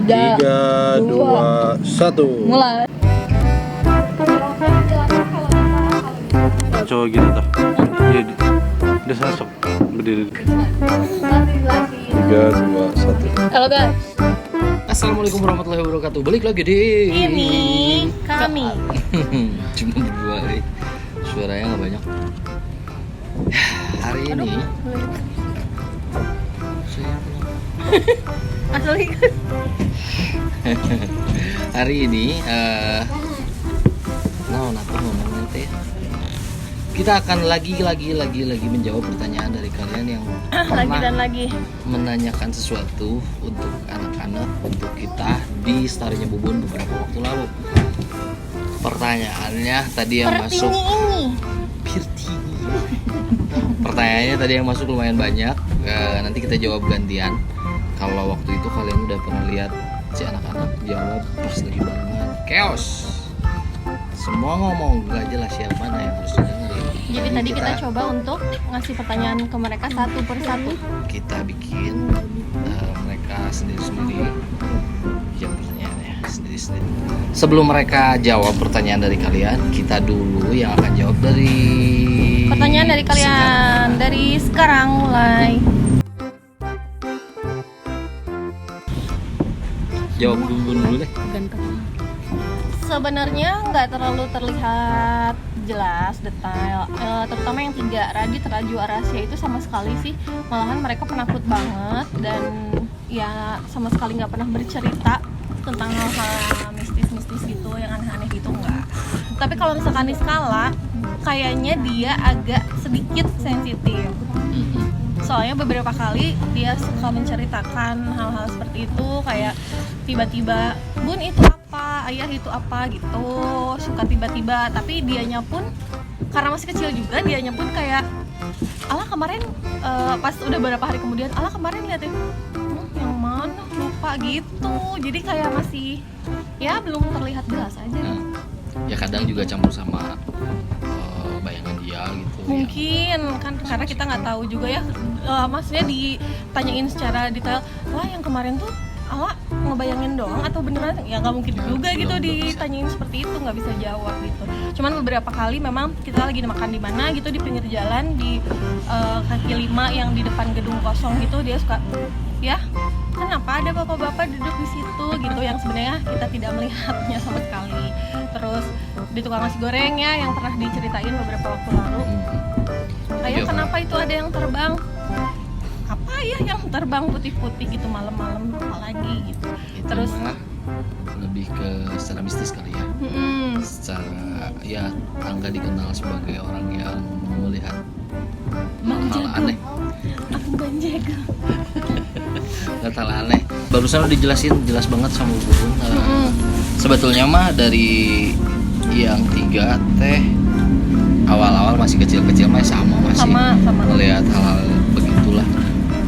3, 2, 1. Mulai. Coba gitu tuh. Iya, udah sana sok. Berdiri. 3, 2, 1. Halo guys. Assalamualaikum warahmatullahi wabarakatuh. Balik lagi di Ini kami. Cuma berdua nih. Suaranya nggak banyak. Hari ini Asli. hari ini nanti kita akan lagi menjawab pertanyaan dari kalian yang Lagi dan lagi. menanyakan sesuatu untuk anak-anak, untuk kita di Story-nya Bubun beberapa waktu lalu. Pertanyaannya tadi yang masuk pertanyaannya tadi yang masuk lumayan banyak. Nanti kita jawab gantian. Kalau waktu itu kalian udah pernah lihat si anak-anak jawab pas lagi barengan chaos, semua ngomong gak jelas yang mana yang harus didengerin. Jadi tadi kita coba untuk ngasih pertanyaan ke mereka satu per satu. Kita bikin mereka sendiri-sendiri jawab pertanyaannya sendiri-sendiri. Sebelum mereka jawab pertanyaan dari kalian, kita dulu yang akan jawab dari Pertanyaan dari kalian dari sekarang mulai. Jawab dulu deh. Sebenarnya nggak terlalu terlihat jelas detail, terutama yang 3 Radit, Raju, Arasia itu sama sekali sih, malahan mereka penakut banget dan ya sama sekali nggak pernah bercerita tentang hal-hal mistis-mistis gitu, yang aneh-aneh gitu nggak. Tapi kalau misalkan di skala, kayaknya dia agak sedikit sensitif. Soalnya beberapa kali dia suka menceritakan hal-hal seperti itu, kayak tiba-tiba, Bun itu apa, ayah itu apa gitu, suka tiba-tiba. Tapi dianya pun, karena masih kecil juga, dianya pun kayak, Ala kemarin, pas udah beberapa hari kemudian, Ala kemarin liatin, yang mana, lupa gitu. Jadi kayak masih, ya belum terlihat jelas aja. Ya kadang juga campur sama bayangan dia gitu. Mungkin kan karena kita nggak tahu juga ya, maksudnya ditanyain secara detail, wah yang kemarin tuh Ala ngebayangin doang atau beneran, ya nggak mungkin juga gitu ditanyain seperti itu, nggak bisa jawab gitu. Cuman beberapa kali memang kita lagi makan di mana gitu, di pinggir jalan, di kaki 5 yang di depan gedung kosong gitu, dia suka, ya kenapa ada bapak-bapak duduk di situ gitu, yang sebenarnya kita tidak melihatnya sama sekali. Terus di tukang nasi goreng ya, yang pernah diceritain beberapa waktu lalu, kayak kenapa itu ada yang terbang, apa ya yang terbang putih-putih gitu malam-malam apalagi gitu. Itu terus lebih ke secara mistis kali ya. Secara ya Angga dikenal sebagai orang yang melihat hal aneh. Aku banjago. Hal aneh. Barusan udah dijelasin jelas banget sama Bubun. Sebetulnya mah dari yang 3 teh awal-awal masih kecil-kecil mah sama melihat hal-hal begitulah.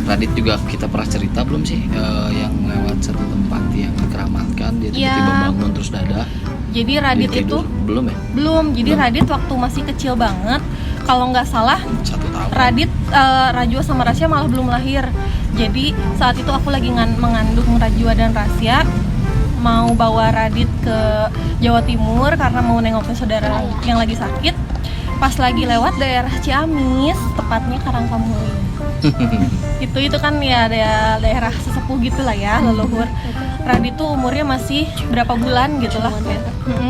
Radit juga kita pernah cerita belum sih, yang lewat satu tempat yang dikeramatkan, dia tiba-tiba bangun terus dadah. Jadi Radit itu belum ya? Belum. Jadi Radit waktu masih kecil banget, kalau nggak salah 1 tahun. Radit, Rajua sama Rasya malah belum lahir. Jadi saat itu aku lagi mengandung Rajua dan Rasya, mau bawa Radit ke Jawa Timur karena mau nengokin saudara yang lagi sakit. Pas lagi lewat daerah Ciamis, tepatnya Karangkamuli. itu kan ya daerah sesepuh gitulah ya, leluhur. Radit tuh umurnya masih berapa bulan gitu lah,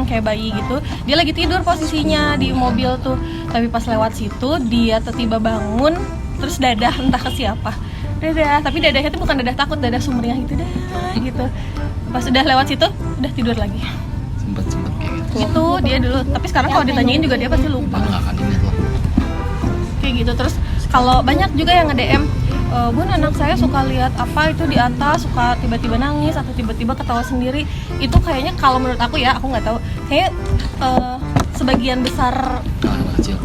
kayak bayi gitu. Dia lagi tidur posisinya di mobil tuh, tapi pas lewat situ dia tiba-tiba bangun, terus dadah entah ke siapa. Dadah, tapi dadahnya tuh bukan dadah takut, dadah sumringah gitu dah gitu. Pas udah lewat situ udah tidur lagi. Sempet kayak gitu. Itu dia dulu, tapi sekarang kalau ditanyain juga dia pasti lupa. Nggak akan ingat lah. Kayak gitu. Terus kalau banyak juga yang nge-DM, Bun anak saya suka lihat apa itu di atas, suka tiba-tiba nangis atau tiba-tiba ketawa sendiri. Itu kayaknya kalau menurut aku ya, aku nggak tahu, kayak sebagian besar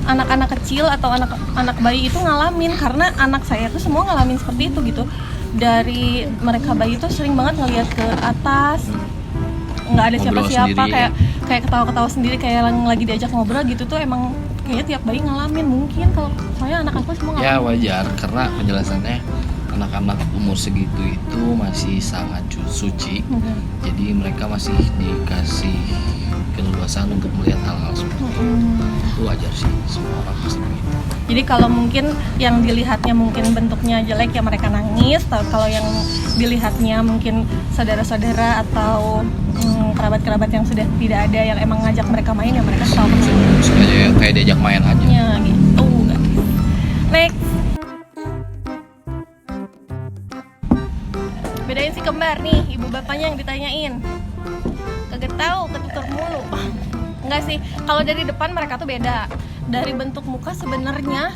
anak-anak kecil atau anak bayi itu ngalamin, karena anak saya tuh semua ngalamin seperti itu gitu. Dari mereka bayi tuh sering banget ngelihat ke atas, nggak ada siapa-siapa, kayak ketawa-ketawa sendiri, kayak lagi diajak ngobrol gitu. Tuh emang kayaknya tiap bayi ngalamin, mungkin kalau soalnya anak aku semua ngalamin. Ya wajar, karena penjelasannya anak-anak umur segitu itu masih sangat suci. Jadi mereka masih dikasih keleluasaan untuk melihat hal-hal seperti itu. Itu wajar sih, semua orang pasti begitu. Jadi kalau mungkin yang dilihatnya mungkin bentuknya jelek ya mereka nangis. Kalau yang dilihatnya mungkin saudara-saudara atau kerabat-kerabat yang sudah tidak ada yang emang ngajak mereka main ya mereka selalu Kayak diajak main aja. ya gitu. Next. Bedain si kembar nih, ibu bapaknya yang ditanyain. Kagak tahu, ketutur mulu. Enggak sih, kalau dari depan mereka tuh beda. Dari bentuk muka sebenarnya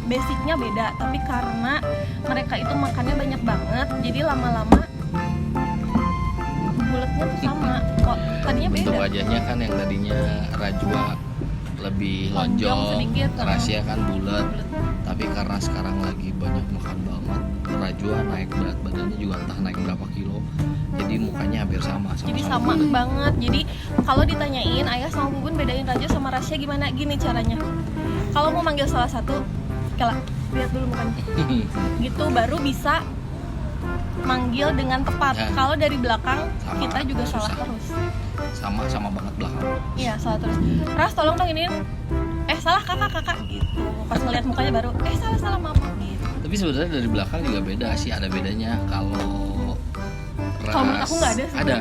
basicnya beda, tapi karena mereka itu makannya banyak banget, jadi lama-lama bulatnya tuh sama. Kok tadinya beda. Bentuk wajahnya kan yang tadinya Rajwa lebih lonjong, sedikit, Rahasia kan bulat. Tapi karena sekarang lagi banyak makan banget, Rajwa naik berat badannya juga entah naik berapa kilo. Jadi mukanya hampir sama. Jadi sama banget. Jadi kalau ditanyain ayah sama bubun bedain Raja sama Rasya gimana? Gini caranya. Kalau mau manggil salah satu, kelak lihat dulu mukanya. Gitu baru bisa manggil dengan tepat. Ya. Kalau dari belakang Sama, kita juga susah. salah terus. Sama banget belakang. Iya, salah terus. Ras tolong dong ini. Salah kakak gitu. Pas ngeliat mukanya baru salah mama gitu. Tapi sebenarnya dari belakang juga beda sih, ada bedanya. Kalau menurut aku nggak ada sih. Ada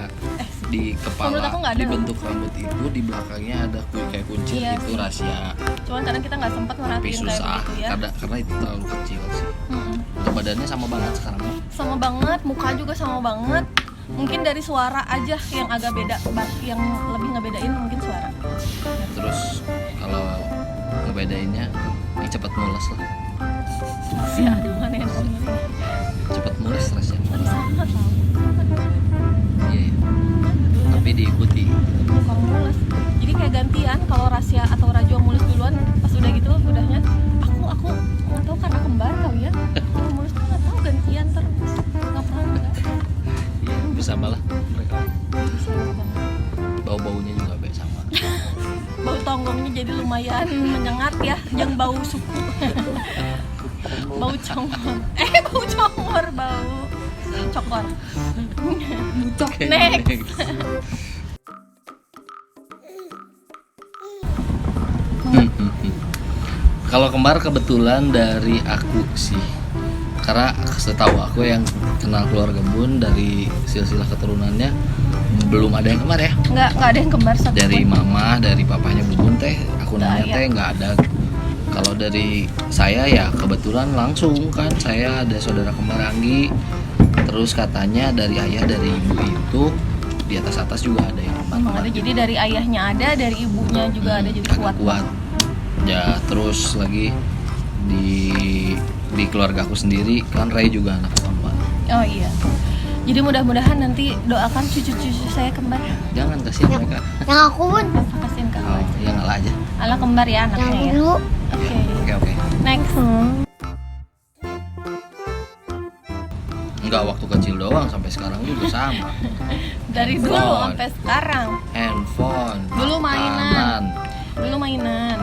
di Kalau menurut kepala, aku nggak ada di loh. bentuk rambut itu di belakangnya ada kayak kuncir Iya itu sih. rahasia. Cuman kadang kita nggak sempat Tapi merhatiin kayak susah begitu ya. karena itu terlalu kecil sih. Untuk badannya sama banget sekarang. Sama banget, muka juga sama banget. Mungkin dari suara aja yang agak beda, yang lebih ngebedain mungkin suara. Terus kalau ngebedainnya yang cepat mules lah. Si ada mana yang ngomong Cepat mules rasanya. sangat tau. Iya. Tapi diikuti. Bukan mules. Jadi kayak gantian kalau Rasya atau Rajwa mules duluan, pas udah gitu udahnya aku nggak tahu karena kembar kali ya. Kalau mules tuh nggak tahu gantian terus. Nggak pernah nggak. Iya, bersama lah mereka. Bisa banget. Bau-baunya juga baik sama. Bau tonggongnya jadi lumayan menyengat ya, yang bau suku. Bau congor. Bau congor, bau cokor. Bucok. Next. Kalau kembar kebetulan dari aku sih, karena setahu aku yang kenal keluarga Bun dari silsilah keturunannya belum ada yang kembar ya. Nggak ada yang kembar satu Dari pun. mama, dari papanya Bun teh, aku nanya Iya. teh nggak ada. Kalau dari saya ya kebetulan langsung kan saya ada saudara kembar Anggi. Terus katanya dari ayah dari ibu itu di atas juga ada yang kembar. Memang ada, jadi dari ayahnya ada, dari ibunya juga ada, jadi agak kuat. Ya terus lagi di keluarga aku sendiri kan Ray juga anak keempat. Oh iya. Jadi mudah-mudahan nanti doakan cucu-cucu saya kembar. Jangan kasihan mereka. Yang aku pun, Kasihin Kak. Oh ya ngalah aja. Ala kembar ya yang anaknya aku ya. dulu. Oke. Oke. Next. Enggak waktu kecil doang sampai sekarang juga sama. Dari dulu Handphone. sampai sekarang. Handphone. Dulu makanan. mainan.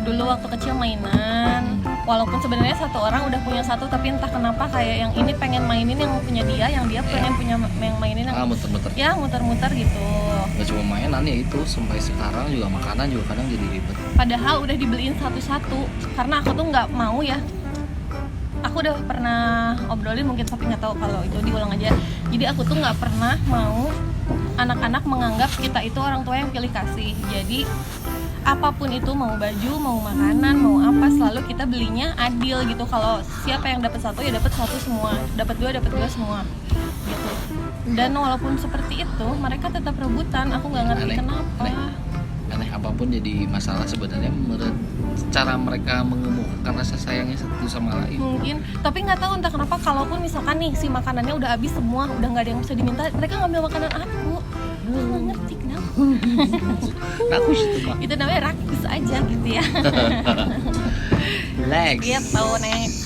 Dulu waktu kecil mainan. Walaupun sebenarnya satu orang udah punya satu, tapi entah kenapa kayak yang ini pengen mainin yang punya dia, yang dia pengen punya yang mainin yang Muter-muter. ya muter-muter gitu. Gak cuma mainan ya itu, sampai sekarang juga makanan juga kadang jadi ribet. Padahal udah dibeliin satu-satu karena aku tuh nggak mau ya. Aku udah pernah obrolin mungkin tapi nggak tahu kalau itu diulang aja. Jadi aku tuh nggak pernah mau anak-anak menganggap kita itu orang tua yang pilih kasih. Jadi apapun itu, mau baju, mau makanan, mau apa, selalu kita belinya adil gitu. Kalau siapa yang dapat satu ya dapat satu semua, dapat dua semua gitu. Dan walaupun seperti itu mereka tetap rebutan. Aku nggak ngerti Aneh, kenapa. Aneh apapun jadi masalah sebenarnya menurut cara mereka mengemukakan rasa sayangnya satu sama lain. Mungkin, tapi nggak tahu entah kenapa kalaupun misalkan nih si makanannya udah habis semua, udah nggak ada yang bisa diminta, mereka ngambil makanan aku. Aku nggak ngerti kenapa. Rakus itu mah. Itu namanya rakus aja gitu ya. Lex. Gitu, next.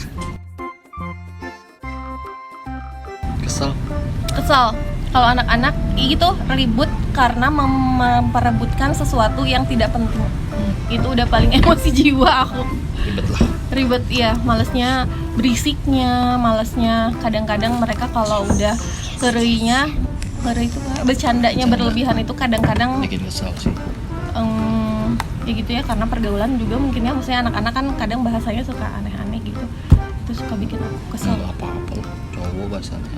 Kesel. Kesel kalau anak-anak gitu ribut karena memperebutkan sesuatu yang tidak penting. Itu udah paling emosi jiwa aku. Ribet lah. Ribet ya, malesnya berisiknya, malesnya. Kadang-kadang mereka kalau udah ngeri itu bercandanya berlebihan itu kadang-kadang bikin kesel sih. Ya gitu ya, karena pergaulan juga mungkin ya, maksudnya anak-anak kan kadang bahasanya suka aneh-aneh gitu, itu suka bikin aku kesel. Nggak apa-apa lah, cowok bahasanya.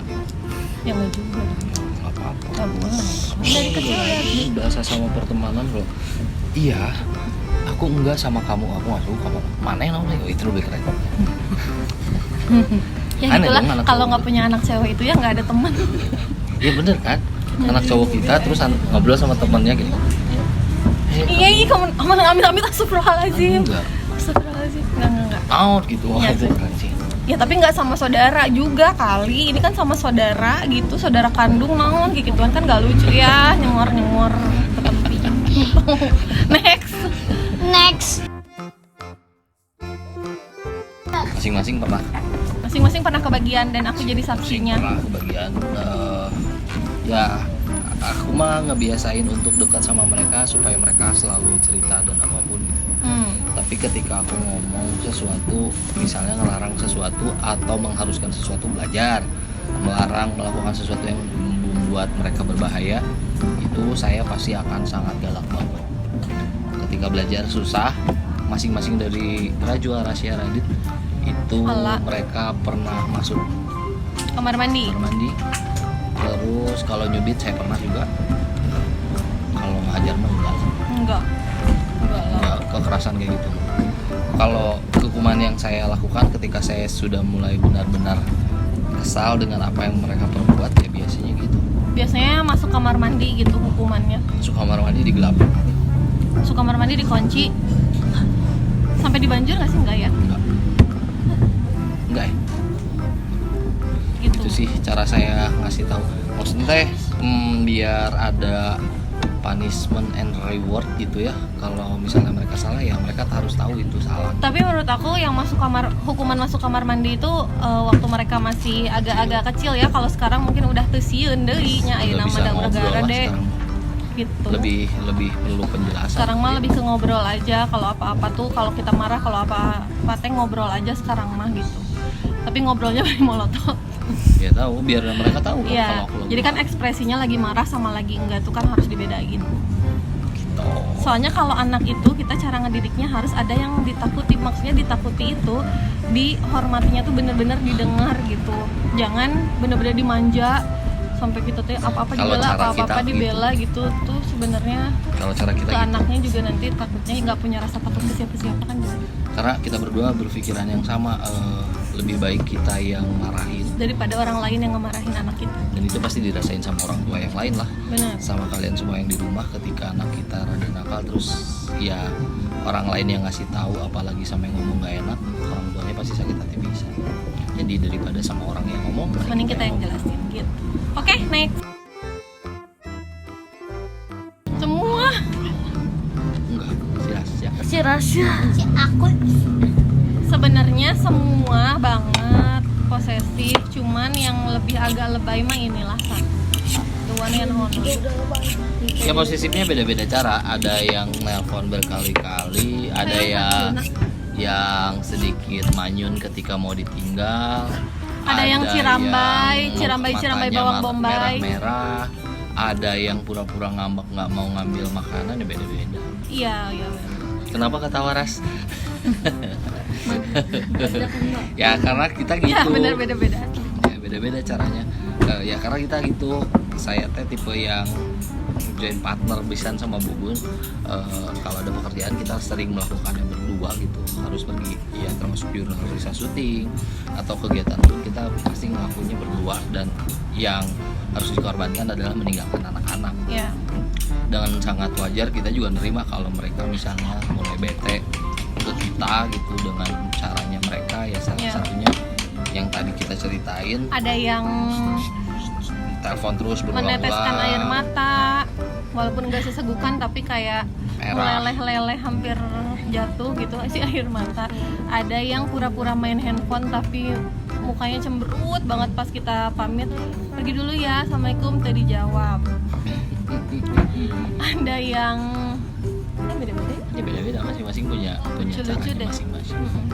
Ya nggak juga, Nggak apa-apa. nggak boleh. Dari kecil ya. Ini bahasa sama pertemanan loh. Iya, aku enggak sama kamu, aku nggak suka kamu. Mana yang namanya? Itu lebih keren. Ya Aneh gitulah, dong anak kalau cowok. nggak punya anak cewek itu ya nggak ada teman. Iya bener kan? Anak cowok kita terus ngobrol sama temannya gini. Iya, kamu amit-amit astagfirullahaladzim. Enggak. Astagfirullahaladzim. Enggak. Out gitu. Iya, Itu sih. keren sih. Ya tapi nggak sama saudara juga kali. Ini kan sama saudara gitu, saudara kandung naon kayak gituan kan nggak lucu ya, nyengor ke tempi. Next. Masing-masing pernah kebagian dan aku jadi saksinya. Pernah kebagian. Ya aku mah ngebiasain untuk dekat sama mereka supaya mereka selalu cerita dan apapun gitu. Tapi ketika aku ngomong sesuatu, misalnya ngelarang sesuatu atau mengharuskan sesuatu belajar, melarang melakukan sesuatu yang membuat mereka berbahaya, itu saya pasti akan sangat galak banget. Ketika belajar susah, masing-masing dari Raju, Arasia, Radit itu mereka pernah masuk Kamar mandi. Terus kalau nyubit saya pernah juga. Kalau ngajar mah enggak Enggak lah. kekerasan kayak gitu. Kalau hukuman yang saya lakukan ketika saya sudah mulai benar-benar kesal dengan apa yang mereka perbuat, ya biasanya gitu. Biasanya masuk kamar mandi gitu hukumannya. Masuk kamar mandi digelapin. Masuk kamar mandi dikunci. Sampai dibanjir nggak sih? Enggak ya? Enggak ya? Gitu. Itu sih cara saya ngasih tahu. Maksudnya teh biar ada punishment and reward gitu ya. Kalau misalnya mereka salah, ya mereka harus tahu itu salah. Tapi menurut aku yang hukuman masuk kamar mandi itu waktu mereka masih agak-agak kecil ya. Kalau sekarang mungkin udah teu sieun deui nya ayeuna mah da gara deh. Gitu. Lebih perlu penjelasan. Sekarang mah lebih ke ngobrol aja. Kalau apa-apa tuh, kalau kita marah, kalau apa-apa teh ngobrol aja sekarang mah gitu. Tapi ngobrolnya dari molotov. Ya tahu, biar mereka tahu kan Iya. kalau aku lagi Jadi kan marah. ekspresinya lagi marah sama lagi enggak tuh kan harus dibedain. Gitu. Soalnya kalau anak itu kita cara ngedidiknya harus ada yang ditakuti. Maksudnya ditakuti itu dihormatinya tuh bener-bener didengar gitu. Jangan bener-bener dimanja sampai kita tuh apa-apa Kalau dibela, cara apa-apa kita dibela gitu tuh sebenarnya Kalau cara kita ke gitu. anaknya juga nanti takutnya nggak punya rasa takut ke siapa-siapa kan jadi. Karena kita berdua berpikiran yang sama, lebih baik kita yang marahin, Daripada orang lain yang ngemarahin anak kita. dan itu pasti dirasain sama orang tua yang lain lah. Benar. Sama kalian semua yang di rumah, ketika anak kita rada nakal terus ya orang lain yang ngasih tahu, apalagi sama yang ngomong gak enak, orang tuanya pasti sakit hati bisa. Jadi daripada sama orang yang ngomong, Mending kita yang jelasin gitu. Oke, next. Semua enggak si rahasia. Aku sebenarnya semua banget posesif, cuman yang lebih agak lebay mah inilah the one and only. ya posesifnya beda-beda cara. Ada yang nelpon berkali-kali, ada yang sedikit manyun ketika mau ditinggal, Ada yang cirambai matanya bawang bombay. merah-merah, ada yang pura-pura ngambek nggak mau ngambil makanan, ya beda-beda. Iya. Kenapa ketawa Ras? Ya karena kita gitu. Iya, benar beda-beda. Ya beda-beda caranya. Ya karena kita gitu. Saya teh tipe yang join partner pisan sama Bubun. Kalau ada pekerjaan kita sering melakukannya berdua gitu. Harus pergi, ya termasuk jurnalisasi syuting atau kegiatan pun kita pasti ngelakuinnya berdua, dan yang harus dikorbankan adalah meninggalkan anak-anak. Iya. Dengan sangat wajar kita juga nerima kalau mereka misalnya mulai bete ke kita gitu dengan caranya mereka, ya salah satunya yang tadi kita ceritain, Ada yang telepon terus berulang-ulang, meneteskan air mata walaupun gak sesegukan tapi kayak Merah. meleleh-leleh hampir jatuh gitu si air mata. Ada yang pura-pura main handphone tapi mukanya cemberut banget pas kita pamit, pergi dulu ya, assalamualaikum, tadi dijawab. Ada yang beda-beda ya. Ya beda-beda, masing-masing punya Lucu-lucu caranya deh. masing-masing. Mm-mm.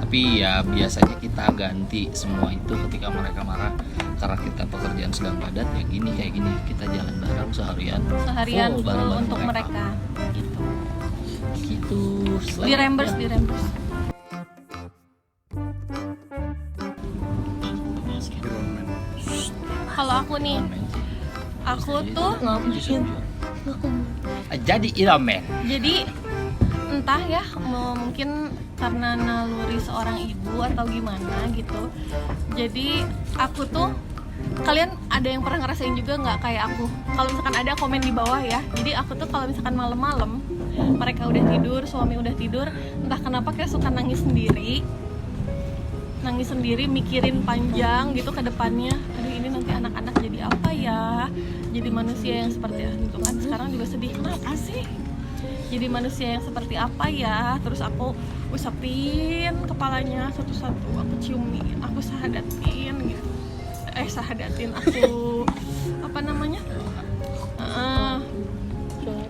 Tapi ya biasanya kita ganti semua itu ketika mereka marah karena kita pekerjaan sedang padat ya gini kayak gini kita jalan bareng seharian Seharian full bareng-bareng untuk mereka gitu. gitu. Di reimburse, di reimburse. Kalau aku nih, aku tuh jadi Iramen. jadi entah ya mungkin karena naluri seorang ibu atau gimana gitu. Jadi aku tuh, kalian ada yang pernah ngerasain juga nggak kayak aku? Kalau misalkan ada, komen di bawah ya. Jadi aku tuh kalau misalkan malam-malam mereka udah tidur, suami udah tidur, entah kenapa kayak suka nangis sendiri, mikirin panjang gitu ke depannya. Aduh, ini nanti anak-anak jadi apa ya? Jadi manusia yang seperti itu kan. Sekarang juga sedih, kenapa sih? Jadi manusia yang seperti apa ya? Terus aku usapin kepalanya satu-satu, aku ciumin, aku sahadatin gitu. Sahadatin aku apa namanya?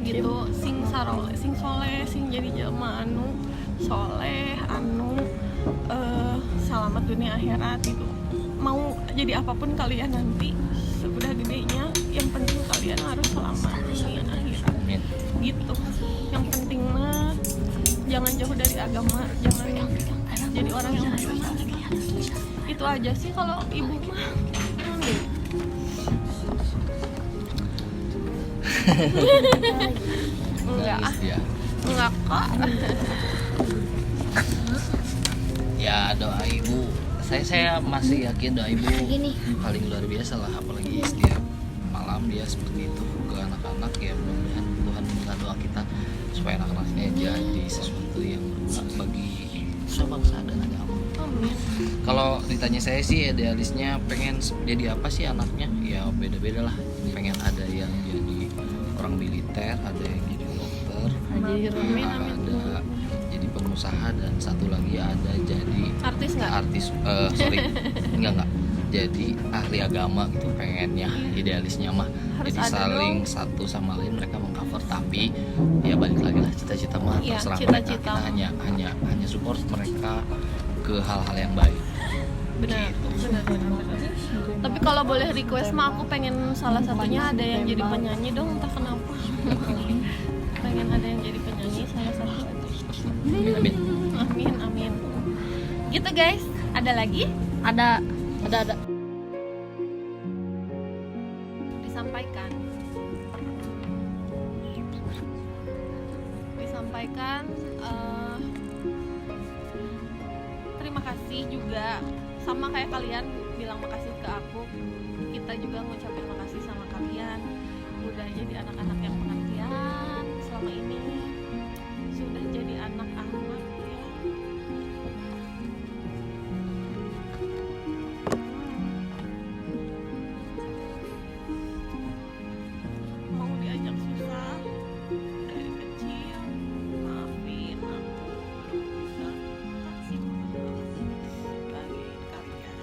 Gitu, sing sarole, sing soleh, sing jadi jelema anu soleh, anu selamat dunia akhirat gitu. Mau jadi apapun kalian nanti sudah gedenya, yang penting kalian harus selamat dunia akhirat gitu. Yang penting mah jangan jauh dari agama, jangan jadi orang yang berdosa. Itu aja sih kalau ibu mah. Enggak ah, Ya. enggak kok. Ya doa ibu, saya masih yakin doa ibu paling luar biasa lah, apalagi setiap malam dia seperti itu ke anak-anak. Ya mudah-mudahan Tuhan mendengar doa kita supaya anak-anaknya jadi sesuatu yang berguna bagi bangsa dan agama. Amin. Kalau ditanya saya sih idealisnya pengen jadi apa sih anaknya? Ya beda-beda lah. Pengen ada yang jadi orang militer, ada yang jadi dokter, Amin. ada jadi pengusaha, dan satu lagi ada jadi Artis nggak? sorry enggak jadi ahli agama gitu pengennya. Idealisnya mah Harus jadi ada saling dong. satu sama lain mereka mengcover. Tapi ya balik lagi lah, cita-cita mah Iya, terserah mereka. cita-cita Kita mah. hanya support mereka ke hal-hal yang baik. Benar. Tapi kalau boleh request mah aku pengen salah satunya ada yang jadi penyanyi dong, entah kenapa. Pengen ada yang jadi penyanyi salah satu aja. Amin. Amin. Gitu guys, ada lagi? Ada. Disampaikan terima kasih juga, sama kayak kalian bilang makasih ke aku, kita juga ngucapin makasih sama kalian udah jadi anak-anak yang pengertian selama ini, sudah jadi anak-anak yang mau diajak susah dari kecil. Maafin aku belum bisa kasih bagi kalian.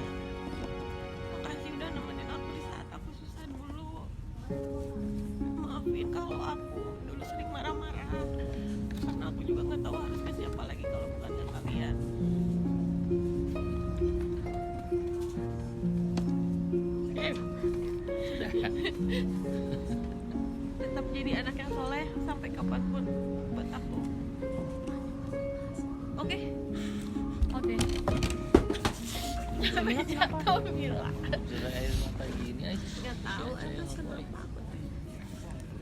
Makasih udah nemenin aku di saat aku susah dulu. Maafin kalau aku dulu sering marah-marah, karena aku juga nggak tahu harus ke siapa lagi kalau bukan ke kalian. Tetap jadi anak yang soleh sampai kapanpun buat aku. Oke. Sampai jatuh Mila. Sudah air mata gini aja. Nggak tahu atas kenapa aku teh.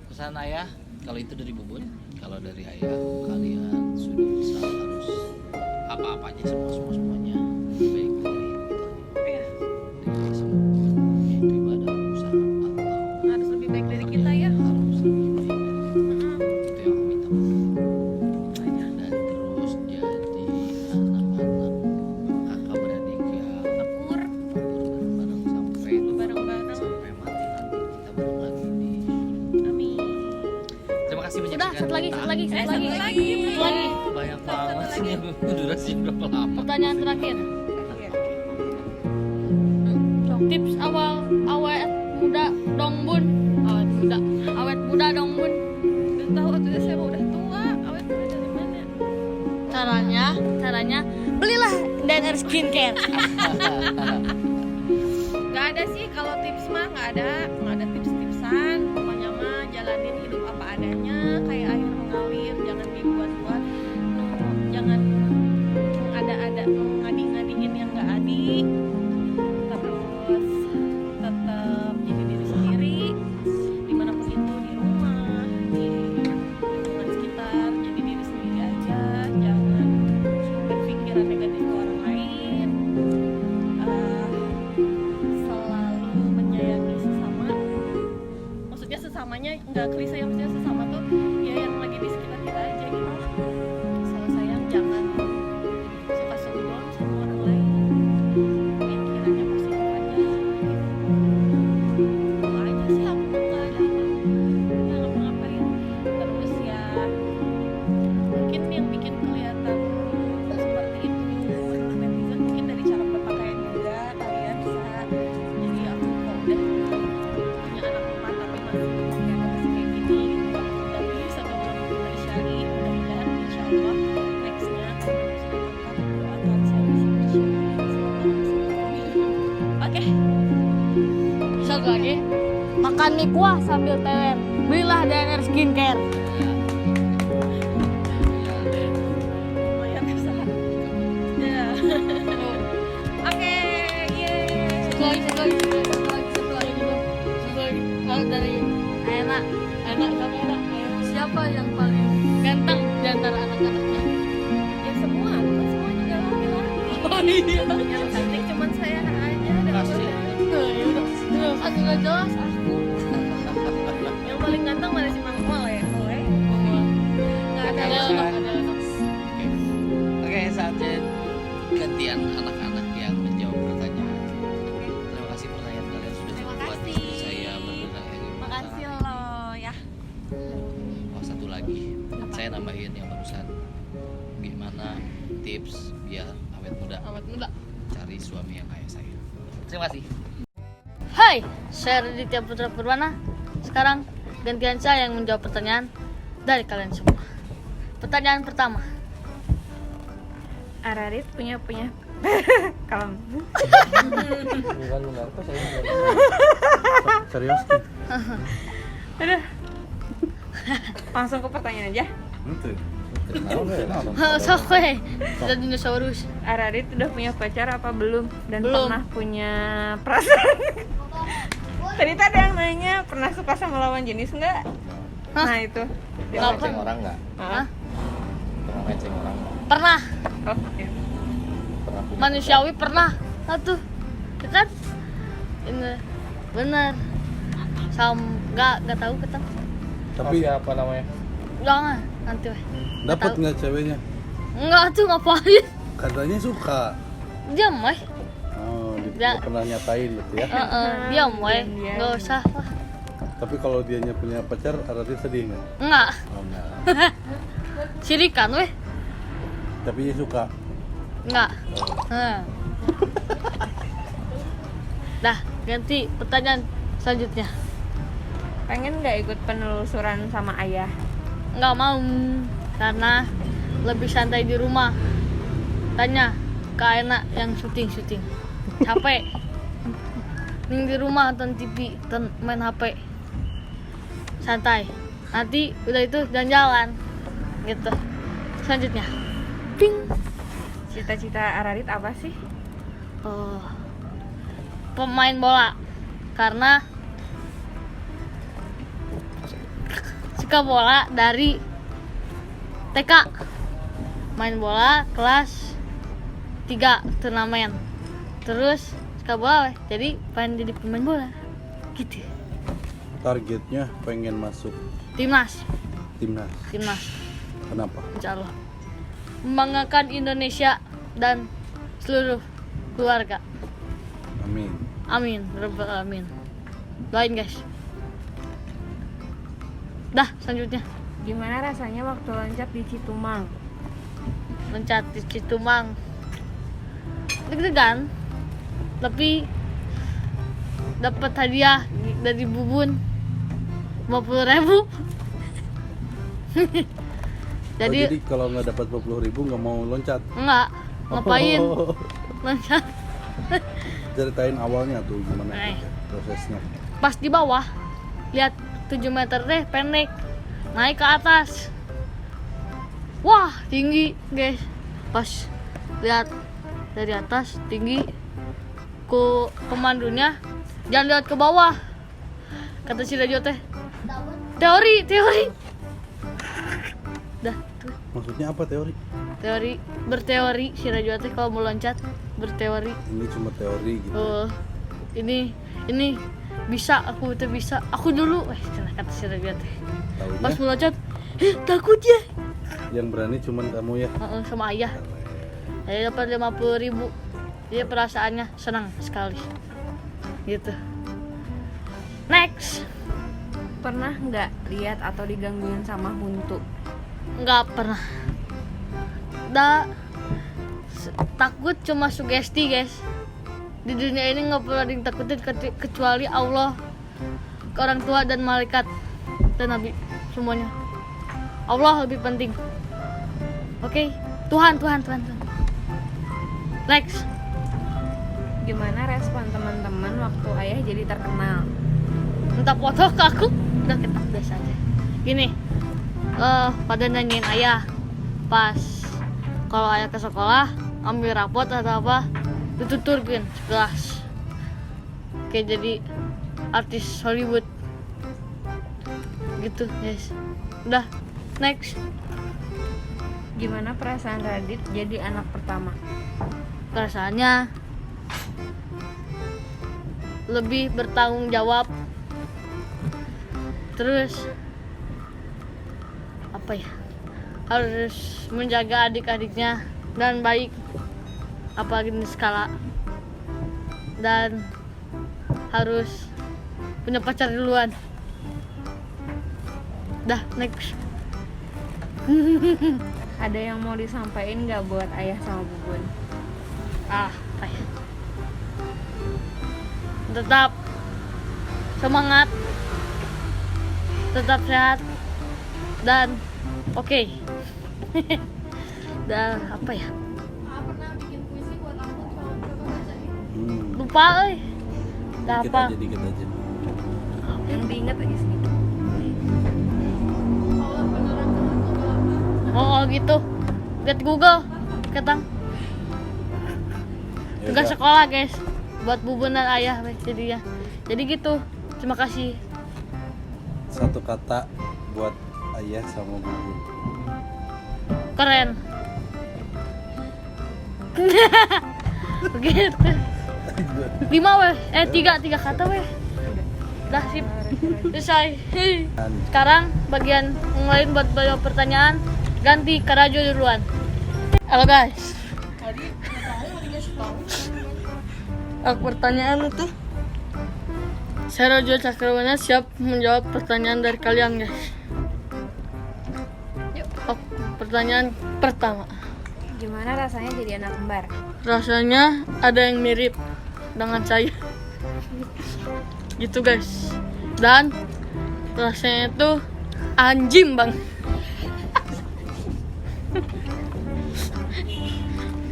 Pesan ayah, kalau itu dari Bubun, kalau dari ayah kalian sudah bisa harus apa-apanya semuanya baik dari Iya, dari semua yaitu ibadah, usaha atau harus lebih baik dari kita ya. harus lebih baik dari Mm-mm. itu yang kami tahu. Dan terus jadi anak-anak kakak beradik yang Akur, bareng sampai bareng-bareng. sampai mati nanti kita bareng lagi di. Amin. Terima kasih banyak. Udah, satu lagi. Satu lagi. Banyak banget sih. Durasi berapa lama? Pertanyaan terakhir. Tips awet muda dong bun. Awet muda dong bun. Udah tahu tuh saya udah tua. belilah DNR Skincare. Nggak ada sih kalau tips mah, nggak ada tips-tipsan. Pokoknya mah jalanin hidup apa adanya, kayak air mengalir, jangan dibuat-buat, jangan ada ngadi-ngadiin yang nggak adi. Terus tetap jadi diri sendiri, dimanapun itu, di rumah, di lingkungan sekitar, jadi diri sendiri aja, jangan berpikiran negatif ke orang lain. Selalu menyayangi sesama, maksudnya sesamanya nggak klise ya, maksudnya sesama tuh ya yang lagi di sekitar kita aja gitu. Selalu sayang, jangan suka suzon sama orang lain, pikirannya positif aja gitu. Itu aja sih, aku nggak ada ngapa-ngapain. Terus ya mungkin yang bikin kelihatan seperti itu menurut netizen mungkin dari cara berpakaian juga. Kalian bisa jadi aku kok udah punya anak 4 tapi masih pakaian masih kayak gini gitu, udah bisa bawa dari Syari. Mudah-mudahan insya Allah nextnya kalau sudah lengkap doakan saya bisa bersyari. Oke. Satu lagi, makan mie kuah sambil teler. Belilah DNR Skincare. Lumayan bisa. Ya. Oke, yeay. Satu lagi. Dari Aena sama Aena. Siapa yang paling ganteng di antara anak-anaknya? Ya semua, kan semua juga laki-laki. Oh iya. Yang cantik cuman saya aja. Pasti. Aku nggak jelas aku. Yang paling ganteng mana sih Mang Oleh? Nggak ada. Oke, saatnya gantian anak-anak yang menjawab pertanyaan. Terima kasih pertanyaan kalian sudah Terima membuat kasih. saya benar-benar Makasih lo ya. Oh, satu lagi. Saya nambahin yang barusan. Gimana tips biar awet muda cari suami yang kayak saya? Terima kasih. Hai, saya Raditya Putra Purwana. Sekarang gantian saya yang menjawab pertanyaan dari kalian semua. Pertanyaan pertama. Ararit punya kalem. Serius nih? Aduh. Langsung ke pertanyaan aja. Sok weh, sudah dinosaurus. Ararit udah punya pacar apa belum? Dan Belum. pernah punya perasaan? Tadi tuh ada yang nanya pernah suka sama lawan jenis nggak? Hah? Nah itu. Dia Nggak ngecek. Ngeceng orang nggak? Hah? Pernah ngeceng orang nggak? Pernah, Oh, iya. Pernah punya manusiawi pernah. Atuh, ya kan? Ini bener. Nggak tahu ketemu. Tapi apa namanya? Jangan nanti weh. dapat tahu. nggak ceweknya? Enggak tuh ngapain? Katanya suka. Diam weh. Oh, Ya. nggak pernah nyatain gitu ya. Diam weh. Diam-diam. Nggak usah lah. Tapi kalau dianya punya pacar, Aratit sedih nggak? Enggak. Oh, enggak. Sirikan weh. Tapi dia suka. Enggak. Dah, ganti pertanyaan selanjutnya. Pengen nggak ikut penelusuran sama ayah? Nggak mau, karena lebih santai di rumah. Tanya ke Aena yang syuting capek. Ning di rumah nonton TV, main HP, santai. Nanti udah itu jalan-jalan gitu. Selanjutnya, ping. Cita-cita Ararit apa sih? Oh, pemain bola, karena suka bola dari TK, main bola kelas 3 turnamen, terus suka bola weh, jadi pengen jadi pemain bola gitu. Targetnya pengen masuk Timnas timnas. Kenapa? insya Allah membanggakan Indonesia dan seluruh keluarga. Amin. Amin, rabbal alamin. Doain guys. Dah, selanjutnya Gimana rasanya waktu loncat di Citumang? loncat di Citumang. Deg-degan, tapi dapat hadiah dari Bubun 50.000. Jadi Jadi kalau nggak dapat 20.000 nggak mau loncat. enggak, Ngapain? Oh, Loncat. ceritain awalnya tuh gimana Nah. prosesnya. Pas di bawah lihat 7 meter deh pendek, naik ke atas, wah tinggi guys. Pas lihat dari atas tinggi, ku pemandunya jangan lihat ke bawah, kata si Rajo teh. Teori dah tuh Maksudnya apa teori? berteori si Rajo teh kalau mau loncat berteori. Ini cuma teori gitu. Ini bisa, aku tuh bisa, aku dulu cenah kata si Rajo teh. Pas Taunya mau loncat takut ya. yang berani cuman kamu ya. Sama ayah. Saya dapat 50.000. Dia perasaannya senang sekali. Gitu. Next. Pernah nggak lihat atau digangguin sama hantu? Nggak pernah. Takut cuma sugesti guys. Di dunia ini nggak pernah ada yang takutin kecuali Allah, orang tua dan malaikat dan nabi, semuanya. Allah lebih penting. Oke, Tuhan. Next. Gimana respon teman-teman waktu ayah jadi terkenal? Minta foto ke aku, udah kita biasa aja. Gini, pada nanyain ayah pas kalau ayah ke sekolah ambil rapot atau apa dituturkin sekelas kayak jadi artis Hollywood gitu guys. Udah, next. Gimana perasaan Radit jadi anak pertama? Perasaannya lebih bertanggung jawab, terus apa ya, harus menjaga adik-adiknya dan baik apalagi di skala, dan harus punya pacar duluan. Dah, next. Ada yang mau disampaikan nggak buat ayah sama bubun? Apa ya, tetap semangat, tetap sehat, dan oke. Dan apa ya, lupa dah Dikit apa aja, dikit aja. Yang diinget aja sih. oh gitu, lihat Google ketang Ya tugas udah. sekolah guys buat bubun dan ayah weh, jadi ya, jadi gitu. Terima kasih. Satu kata buat ayah sama bubun. Keren. Begitu. 5 weh, 3 kata weh. Dah sip. Selesai. Sekarang bagian yang lain buat jawab pertanyaan, ganti ke Rajo duluan. Halo guys. Pertanyaan itu, saya Rajo Cakrawana siap menjawab pertanyaan dari kalian guys. Pertanyaan pertama, Gimana rasanya jadi anak kembar? rasanya ada yang mirip dengan saya gitu guys, dan rasanya itu anjing bang.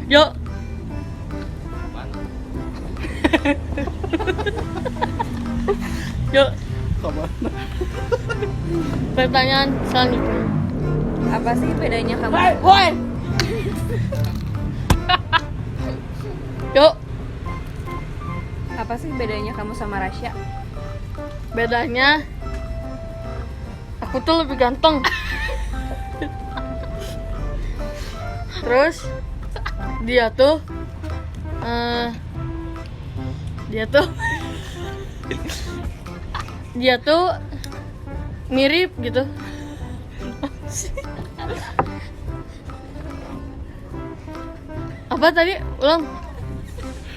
Yuk. Yuk. Pertanyaan selanjutnya. Apa sih bedanya kamu? Woi. Yuk. Apa sih bedanya kamu sama Rasya? Bedanya aku tuh lebih ganteng. Terus dia tuh dia tuh mirip gitu. Apa tadi? Ulang.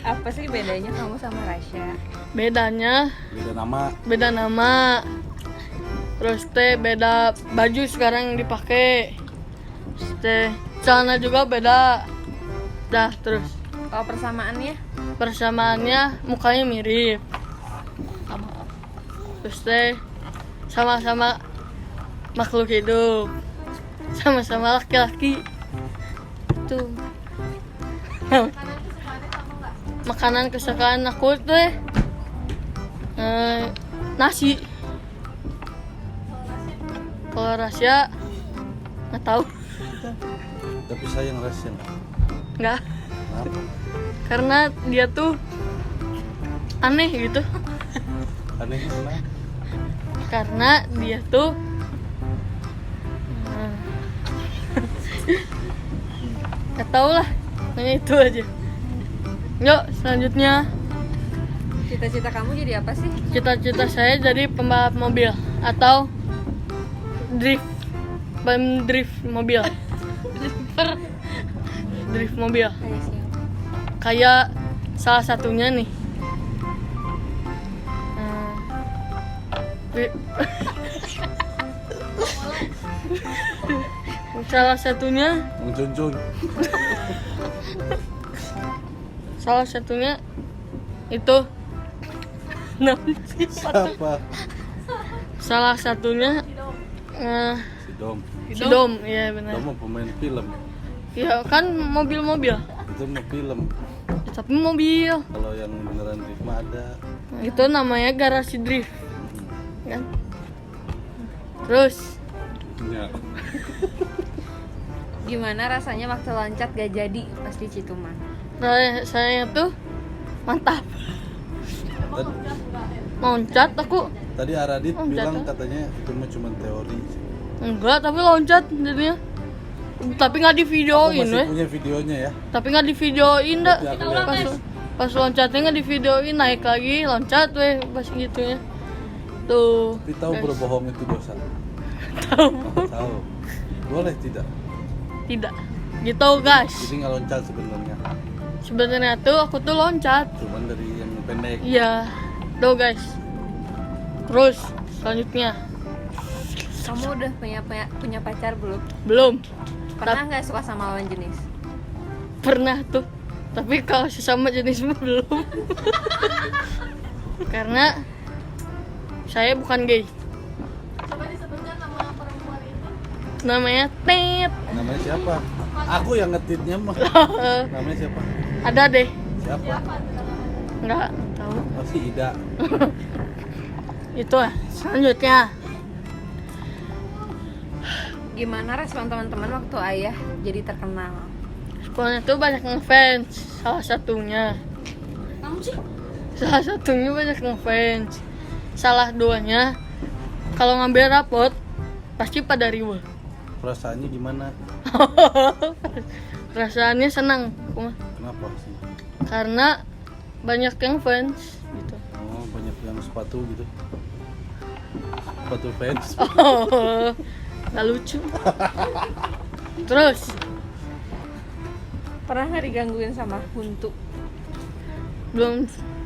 Apa sih bedanya kamu sama Rasya? Bedanya Beda nama. Terus teh beda baju sekarang yang dipakai. Terus teh celana juga beda. Dah, terus Kalau persamaannya? persamaannya mukanya mirip. Sama. Terus teh sama-sama makhluk hidup. Sama-sama laki-laki. Tuh. Makanan kesukaan aku teh nasi. Kalau rahasia nggak tahu. Tapi sayang rahasia. Nggak. Kenapa? Karena dia tuh aneh gitu. Aneh kenapa? Karena dia tuh nggak tahu lah. Hanya itu aja. Yuk selanjutnya. Cita-cita kamu jadi apa sih? Cita-cita saya jadi pembalap mobil atau drift mobil. Drift mobil. Kayak salah satunya nih. Salah satunya Muncul. salah satunya itu Siapa? salah satunya Si Dom. si Dom, iya benar. Dom mah pemain film. Ya kan mobil-mobil, Itu mah film. tapi mobil. Kalau yang beneran drift mah ada. Itu namanya garasi drift, kan? Terus Ya. Gimana rasanya waktu loncat gak jadi pas di Cituman? saya tuh mantap. Tadi, Loncat aku Aradit Loncat, bilang ah. katanya itu mah cuma teori. enggak, tapi loncat jadinya. Tapi nggak di Aku videoin, masih weh. punya videonya ya. Tapi nggak di videoin dah. Nanti aku lihat. Pas loncatnya nggak di videoin, naik lagi loncat weh pas gitunya. Tuh. Tapi tahu guys. berbohong itu dosa. Tahu. Tahu. Boleh tidak? Tidak. Gitu guys. Jadi nggak loncat sebenarnya. Sebenarnya tuh aku tuh loncat. Cuman dari yang pendek. Iya. Tuh guys. Terus selanjutnya Kamu udah punya pacar belum? belum Pernah nggak suka sama lawan jenis? pernah tuh. Tapi kalau sesama jenis mah belum. Karena saya bukan gay. Coba disebutkan nama perempuan itu. Namanya Tet. Namanya siapa? Aku yang ngetitnya mah. Namanya siapa? Ada deh. Siapa? Nggak tahu. Masih Ida. Itu lah. Selanjutnya Gimana respon teman-teman waktu ayah jadi terkenal? responnya tuh banyak ngefans. Salah satunya. Kamu sih? Salah satunya banyak ngefans. Salah duanya kalau ngambil rapot pasti pada riweuh. Perasaannya gimana? Perasaannya senang aku mah. Kenapa sih? Karena banyak yang fans gitu. Oh, banyak yang sepatu gitu. Sepatu fans. Oh, nggak lucu. Terus Pernah nggak digangguin sama hantu?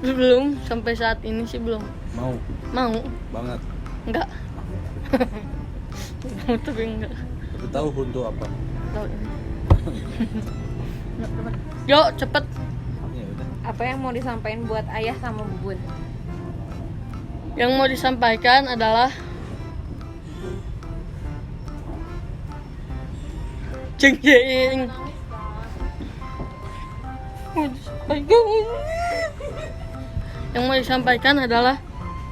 belum sampai saat ini sih belum Mau mau. banget. Enggak. Tapi enggak. Tapi tahu hantu apa? Tahu. Yuk cepet. Ya udah. Apa yang mau disampaikan buat ayah sama bubun? Yang mau disampaikan adalah jeng jeng. Yang mau disampaikan adalah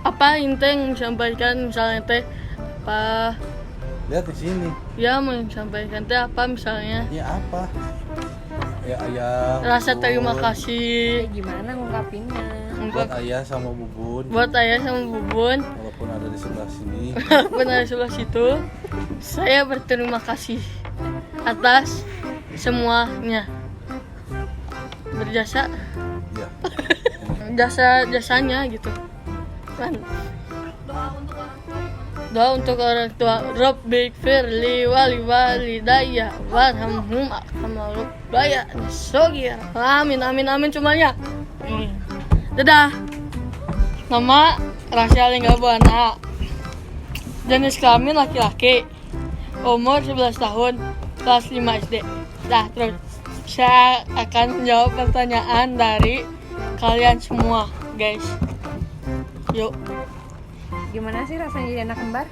apa inte yang disampaikan misalnya teh apa Lihat di sini. ya mau disampaikan teh apa misalnya Ya apa? Ya ayah. rasa bubun. terima kasih Gimana ngungkapinnya? Buat ayah sama bubun. buat ayah sama bubun Walaupun ada di sebelah sini. benar sebelah situ. Saya berterima kasih atas semuanya berjasa Ya. jasanya gitu kan. Doa untuk orang tua. Rabbik firli wali walidayya warhamhum kama rabbayani shaghira. Amin amin amin semuanya. Dadah. Nama Rasya Lingga Buana. Jenis kelamin laki-laki. Umur 11 tahun. Kelas 5 SD. Dah terus saya akan jawab pertanyaan dari kalian semua, guys. Yuk. Gimana sih rasanya jadi anak kembar?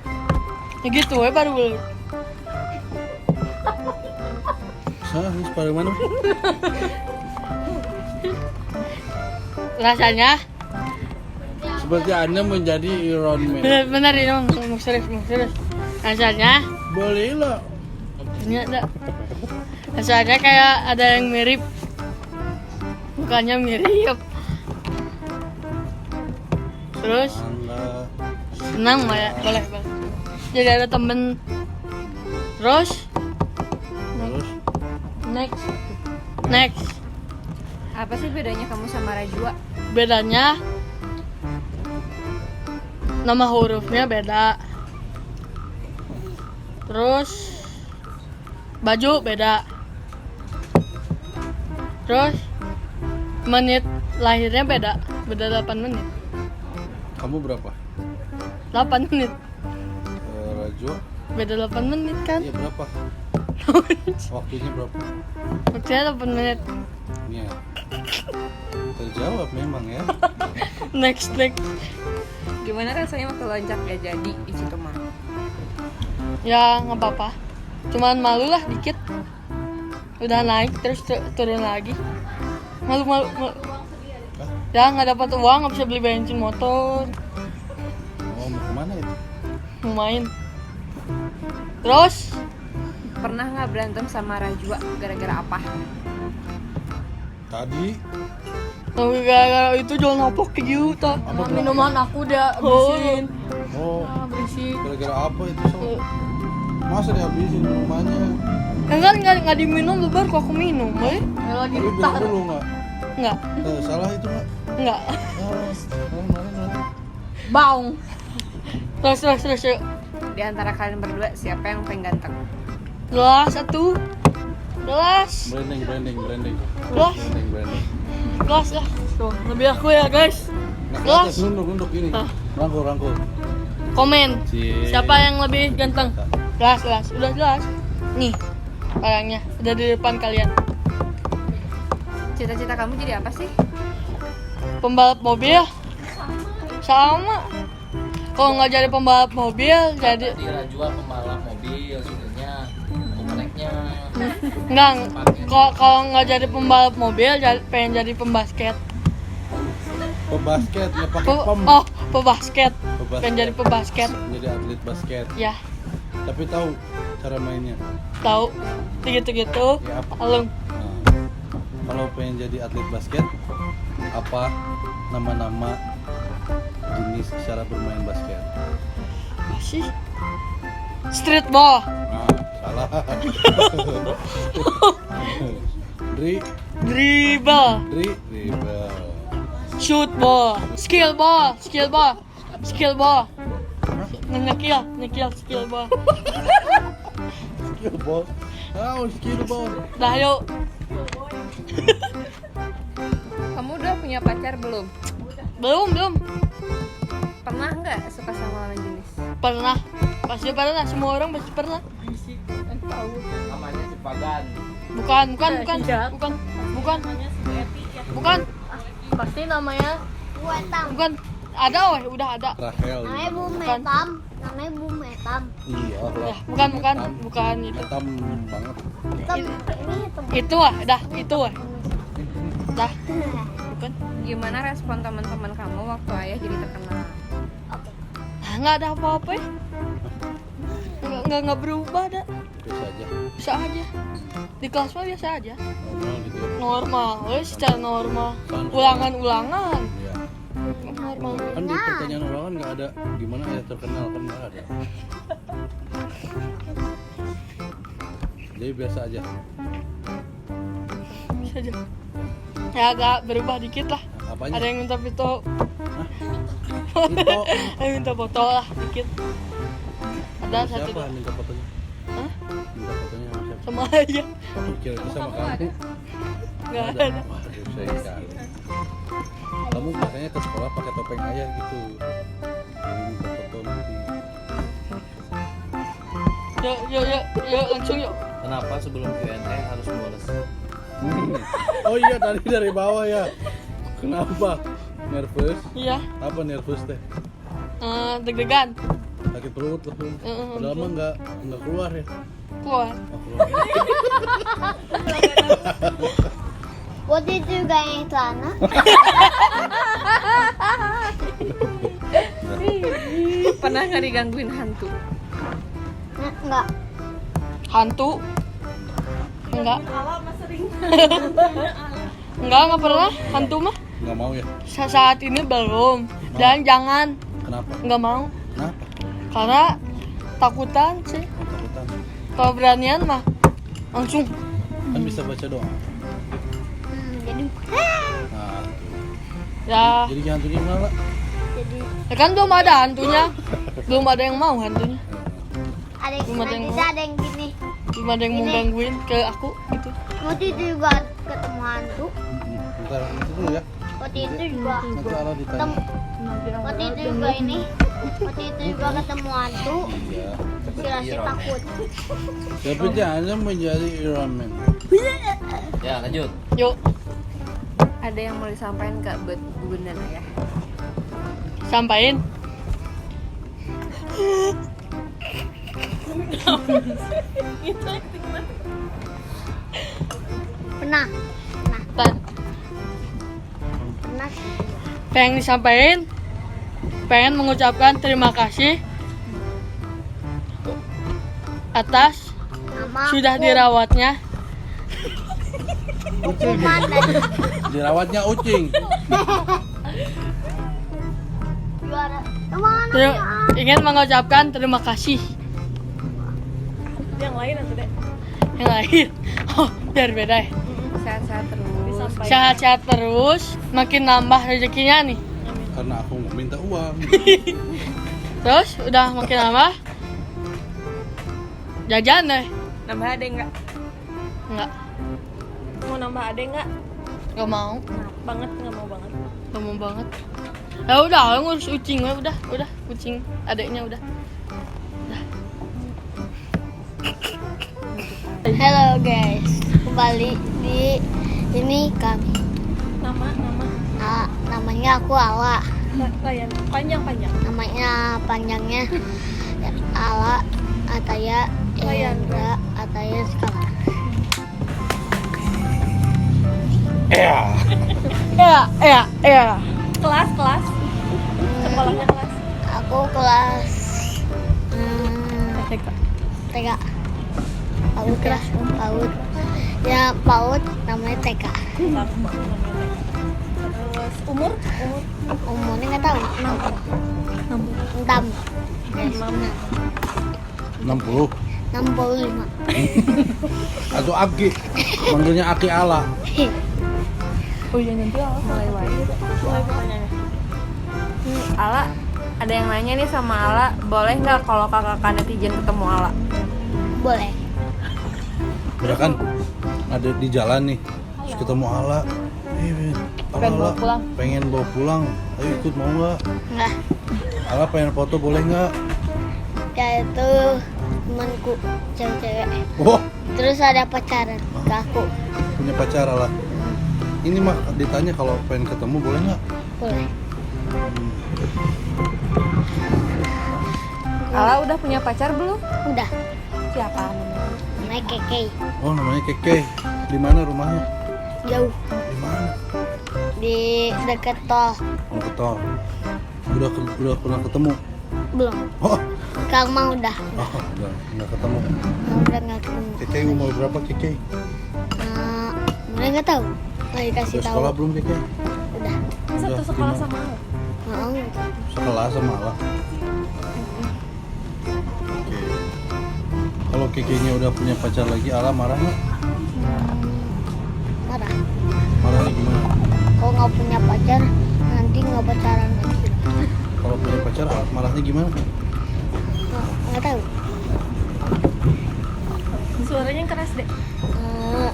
Ya gitu we baru belum. Hah, ini pada mana? rasanya Seperti Anda menjadi Iron Man. bener ini mau serius. Rasanya Boleh lah. ini ada. Rasanya kayak ada yang mirip. Bukannya mirip. Terus Anda. senang lah ya, boleh. Jadi ada temen. Terus Terus next. Apa sih bedanya kamu sama Rajwa? Bedanya nama hurufnya beda. Terus baju beda. Terus menit lahirnya beda 8 menit. kamu berapa? 8 menit. Rajwa. Beda 8 menit kan? Iya berapa? Waktunya berapa? Maksudnya 8 menit. Iya. Terjawab memang ya. Next. Gimana rasanya waktu loncat gak jadi di situ mah? Ya nggak apa-apa. Cuman malu lah dikit. Udah naik terus turun lagi. Malu. Ya nggak dapat uang, nggak bisa beli bensin motor. Oh mau kemana itu? Mau main. Terus Pernah nggak berantem sama Rajwa gara-gara apa? Tadi tapi gara-gara itu jual nopok ke juta. Apa Minuman aku udah habisin. oh Berisik. gara-gara apa itu so? Masa dihabisin rumahnya? Enggak nggak diminum lebar kok aku minum, lagi Tapi bilang dulu nggak? nggak Salah itu nggak? nggak. Kemarin. Baung. Terus yuk. Di antara kalian berdua siapa yang paling ganteng? Gelas satu. Gelas. Branding. Gelas. Gelas lah. Tuh, lebih aku ya guys. Nah, Gelas. atas nunduk ini. Ah. Rangkul. Komen. Cie. Siapa yang lebih ganteng? Gelas. Udah jelas. Nih. Orangnya udah di depan kalian. Cita-cita kamu jadi apa sih? Pembalap mobil. Sama. Kalau nggak jadi pembalap mobil, jadi Di Rajwa pembalap mobil sebenarnya komeneknya. enggak. Kalau nggak jadi pembalap mobil, pengen jadi pembasket. Pebasket nggak pakai pem. Pebasket. Pebasket. Pengen jadi pebasket. Jadi atlet basket. Ya, Tapi tahu cara mainnya. tahu. Gitu-gitu. Ya apa? Alung. Nah, kalau pengen jadi atlet basket, apa nama-nama jenis cara bermain basket? Masih. Streetball. Nah, salah. Dribble. Dribble. Shoot ball. Skill ball. Ngekill skill ball. Skill ball. Skill ball. Dah yuk. Kamu udah punya pacar belum? Belum. Pernah nggak suka sama lawan jenis? Pernah. Pasti pernah. Semua orang pasti pernah. Namanya Cipagan. Bukan. Pasti namanya. Bukan. Ada udah ada. Rachel. Namanya Bu Bukan. Metam. Iya lah. Ya, bukan itu. Metam banget. Itu dah. Dah. Bukan. Gimana respon teman-teman kamu waktu ayah jadi terkenal? Nggak ada apa-apa ya. Nggak berubah dah. Biasa aja. Bisa aja. Di kelas mah biasa aja. Normal gitu ya. Normal, secara normal. Santai. Ulangan. Iya. Normal. Kan di pertanyaan orang kan nggak ada gimana ya terkenal kan nggak ada. Jadi biasa aja. Bisa aja. Ya agak berubah dikit lah. Apanya? Ada yang minta foto. Itu Ada yang minta foto lah dikit. Ada satu siapa dua. yang minta fotonya? Hah? Minta fotonya sama siapa? Sama aja. Oh, kira itu sama kamu. Nggak ada. Waduh, sayang sekali. Kamu makanya ke sekolah pakai topeng ayah gitu. Jadi minta foto nanti. Yuk langsung yuk. Kenapa sebelum Q&A harus boles? Oh iya tadi dari bawah ya. Kenapa? Nervous? Iya. Apa nervous teh? Deg-degan. Sakit perut lah. Padahal mah nggak keluar ya. Keluar. Oh, keluar. Waktu itu juga yang celana. Pernah nggak digangguin hantu? Enggak. Hantu? Enggak. Enggak pernah hantu mah. Nggak mau ya? Saat ini belum. Dan jangan, Kenapa? enggak mau. Kenapa? Karena takutan sih. Oh, takutan. Kalau beranian mah langsung. Kan bisa baca doa. Jadi Nah, Ya, jadi hantunya mana lah? ya kan belum ada hantunya. Belum ada yang mau hantunya. ada yang Belum ada yang nanti mau. ada yang gini. Belum ada yang mau gangguin ke aku gitu. Waktu itu juga ketemu hantu. Bentar, itu dulu ya. Waktu itu juga Nanti Allah ditanya. waktu itu juga ini. Waktu itu juga ketemu hantu. Iya. Si Rasi takut. Tapi jangan menjadi Iron Man. Ya lanjut. Yuk, Ada yang mau disampaikan ke bunda ya? sampain. Pernah. Pernah. Pengen disampaikan, pengen mengucapkan terima kasih atas Nama sudah aku. dirawatnya Hukuman dari Dirawatnya ucing. juara. Kemana Ter- ya? ingin mengucapkan terima kasih Yang lain atau deh? yang lain. Oh, biar beda ya. Sehat-sehat terus. Sehat-sehat terus, makin nambah rezekinya nih. Karena aku nggak minta uang. Terus udah makin nambah jajan deh. Nambah ade nggak? Enggak, Mau nambah ade nggak? enggak mau. Banget nggak mau banget. Enggak mau banget. Ya udah, ngurus ucing we, udah kucing adeknya udah. Halo guys, kembali di ini kami. Nama Namanya aku Ala. Layan panjang. Namanya panjangnya Ala Ataya Hendra Ataya Skala. Ya. Kelas. Sekolahnya kelas. Aku kelas TK. PAUD ya, PAUD. Ya PAUD namanya TK. Terus umur? Umurnya nggak tahu. 6. Guys, 60. 65. Atau Aki. Manggilnya Aki Allah. Oh iya nanti Allah. Mulai pertanyaannya. Ala, ada yang nanya nih sama Ala, boleh nggak kalau kakak netizen ketemu Ala? Boleh. Udah kan ada di jalan nih. Terus ketemu Allah. Pengen bawa pulang. Pengen bawa pulang. Ayo ikut mau nggak? Enggak. Allah pengen foto boleh nggak? Ya itu temanku cewek-cewek. Wah, Terus ada pacaran ke aku. punya pacar Allah. Ini mah ditanya kalau pengen ketemu boleh nggak? Boleh. Ala udah punya pacar belum? Udah. Siapa namanya? Naik keke. Oh namanya Keke. Di mana rumahnya? Jauh. Di mana? Di dekat tol. Mau ke tol. Udah pernah ketemu. Belum. Oh, Sekarang mah udah. udah nggak ketemu. Udah nggak ketemu. Keke umur berapa Keke? Mulai nggak tahu. Nggak dikasih Udah tahu. sekolah belum Keke? Udah. Satu sekolah sama Ala. Mau. Sekolah sama Allah. Oke. Kalau Kekenya udah punya pacar lagi, Allah marah nggak? Marah. Marahnya gimana? Kalau nggak punya pacar, nanti nggak pacaran lagi. Kalau punya pacar, marahnya gimana? Nggak tahu. Suaranya keras deh. Eh,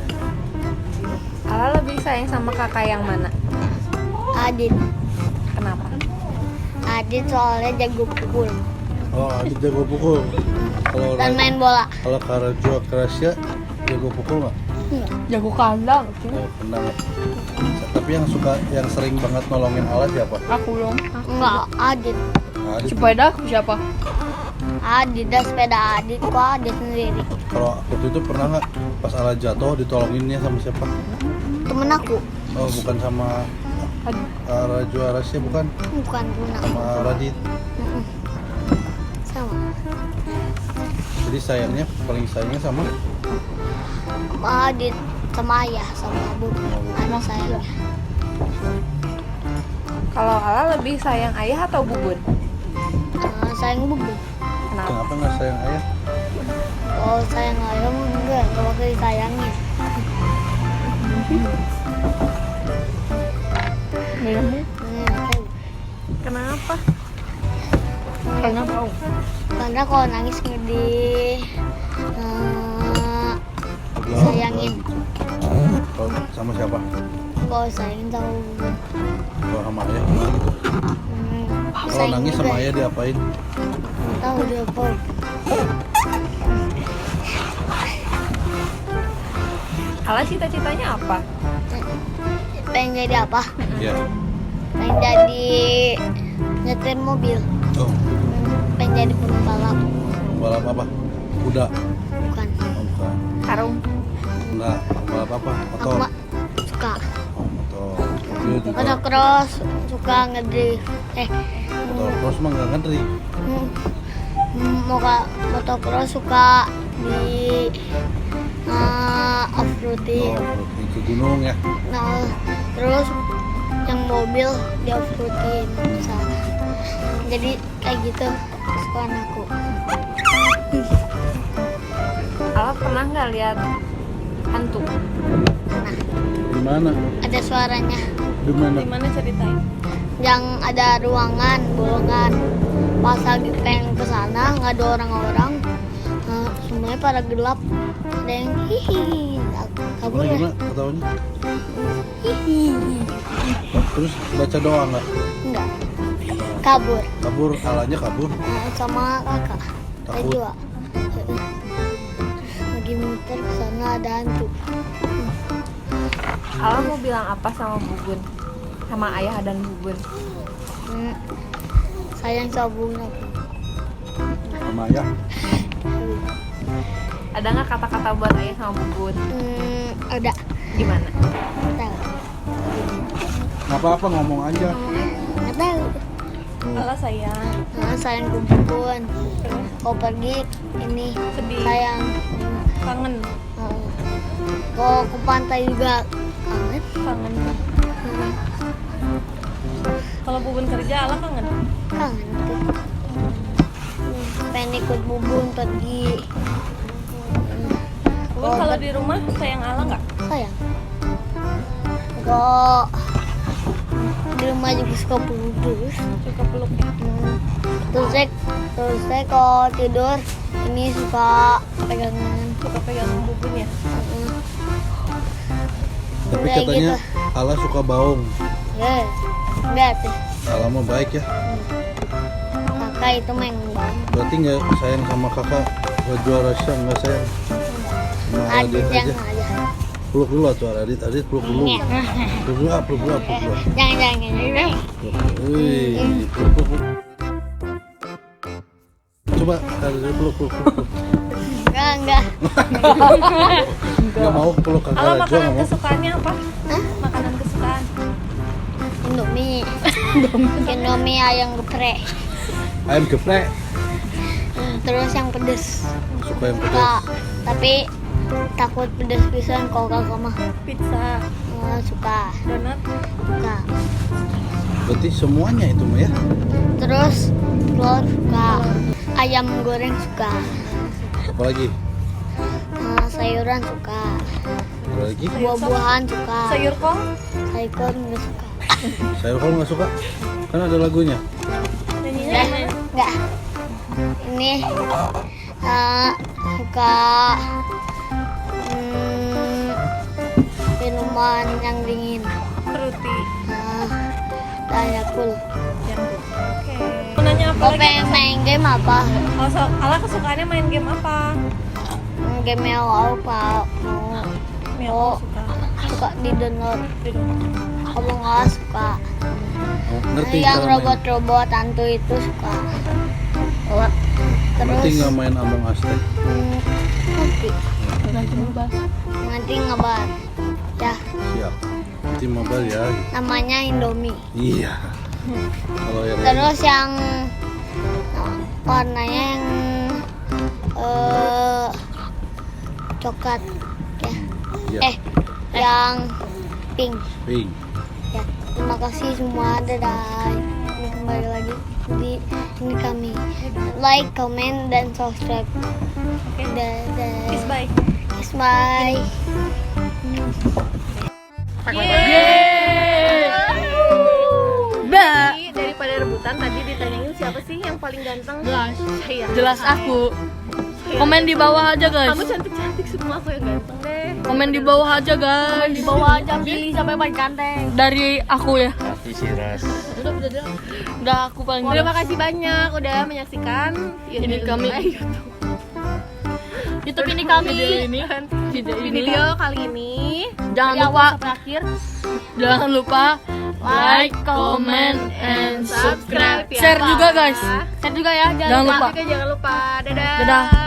Ala lebih sayang sama kakak yang mana? Adit. Kenapa? Adit soalnya jago pukul Oh, Adit jago pukul. Kalau dan main bola. kalau Karajua Kerasya jago pukul nggak? Jago kandang. Oh, tenang. Tapi yang sering banget nolongin Allah siapa? Aku dong. Enggak, Adit. Nah, Adit. Sepeda aku siapa? Adit dah sepeda Adit kok Adit sendiri. Kalau waktu itu pernah nggak pas Allah jatuh ditolonginnya sama siapa? temen aku. Oh, bukan sama Raju Arasya, bukan? Bukan temen aku. Sama Radit. Sama. Jadi sayangnya, paling sayangnya sama Sama Adit, sama ayah, sama abu. Anak sayangnya. Kalau Ala lebih sayang ayah atau bubun? Sayang bubun. Kenapa? kenapa nggak sayang ayah? Kalau sayang ayah enggak bakal disayangin. Kenapa? Kenapa? Karena kalau nangis gede sayangin. Kalau sama siapa? Kalau sayangin sama bubun. Kalau sama ayah gimana gitu? Kalau Sayang nangis juga. sama ayah diapain? Tahu dia apa? Ala cita-citanya apa? Pengen jadi apa? Ya. Pengen jadi nyetir mobil. Oh, Pengen jadi pembalap. balap apa? Kuda? Bukan. Oh, bukan. Karung. Enggak. Balap apa? Aku Motor? mah suka. Oh, motor. Mobil juga. Motocross, suka ngedrift. Motor cross mah nggak ngeri. Motocross suka di off-roading. Oh, ke gunung ya. Nah, terus yang mobil di off-roading bisa. Jadi kayak gitu kesukaan aku. Ala pernah nggak lihat hantu? Nah, Di mana? ada suaranya. Di mana? Gimana ceritain? Yang ada ruangan, bolongan. Pas lagi pengen ke sana nggak ada orang-orang. Semuanya pada gelap. Ada yang hihi. Kabur Gimana ya. gimana ketawanya? Hihi. Terus baca doa nggak? Enggak. Kabur. Kabur, alanya kabur. Sama kakak. Takut. Najwa. Lagi muter ke sana ada hantu. Ala mau bilang apa sama bubun? Sama ayah dan bubun? Sayang sabun aku. Sama ayah. Ada nggak kata-kata buat ayah sama bubun? Ada. Gimana? Tahu. Nggak apa-apa, ngomong aja. Nggak tahu. Ala sayang. Sayang kumpul. Kau pergi ini Sedih. sayang. Kangen. Kau ke pantai juga kangen. Kangen. Kalau bubun kerja Ala kangen. Kangen tuh. Pengen ikut bubun pergi. Bubun kalau di rumah sayang Ala nggak? Sayang. Kok di rumah juga suka peluk terus. Suka peluk ya? Terus saya kalau tidur ini suka pegangan. Suka pegang bubun ya? Tapi Kayak katanya gitu. Allah suka baung. Ya, enggak sih. Allah mah baik ya. Kakak itu main bang. Berarti nggak sayang sama kakak Raju Arasya, nggak sayang sama Adit Adit yang aja. aja. Peluk dulu tuh Adit, Adit peluk dulu. Iya. Peluk dulu, peluk dulu, peluk dulu. Jangan. Wih, peluk. Coba Adit peluk. Enggak. Nggak mau peluk kakak Ala Raju, makanan nggak mau. kesukaannya apa? Hah? Makanan kesukaan. Indomie ayam geprek. Ayam geprek, Terus yang pedes. suka yang pedas. Suka. Tapi takut pedes pisan kalau kakak mah. Pizza. Suka. Donat. Suka. Berarti semuanya itu mah ya. Terus telur suka. Ayam goreng suka. Apalagi? Sayuran suka. Apalagi? Buah-buahan suka. Sayur kol. Sayur nggak suka. Sayur kol nggak suka? Kan ada lagunya. Nyanyinya gimana? Enggak. Ini suka minuman yang dingin. Fruity. Dan Yakult. Oke. Mau nanya apa Kau lagi? pengen main game apa? Ala kesukaannya main game apa? Game yang apa? Mio Oh. suka. Suka di download. Di rumah. Kalau nggak suka. Oh, ngerti Yang cara main? robot-robot hantu itu suka. Ngerti Terus nggak main Among Us teh? nanti Nanti ngebahas. nanti ngebat. Ya. Siap. Siap. Tim Mobile ya. Namanya Indomie. Iya. Kalau yang lain, Terus yang warnanya yang coklat ya. Iya. Yang pink. Pink. Ya. Terima kasih semua. Dadah. Ini kembali lagi di ini kami. Like, comment, dan subscribe. Dadah. Kiss bye. Kiss bye. Jadi, daripada rebutan tadi ditanyain siapa sih yang paling ganteng? Jelas. Saya. Jelas aku. Komen di bawah aja guys. Kamu cantik-cantik semua, aku yang ganteng deh. Komen di bawah aja guys. Di bawah aja pilih sampai paling ganteng. Dari aku ya. Hati si Ras. Udah aku paling Terima jelas. kasih banyak udah menyaksikan Ini kami. YouTube ini kami. Video kali ini. Jangan Dari lupa awal sampai akhir. Jangan lupa like, comment, and subscribe. Share juga guys. Share juga ya, Jangan lupa. Jangan lupa. Dadah. Dadah.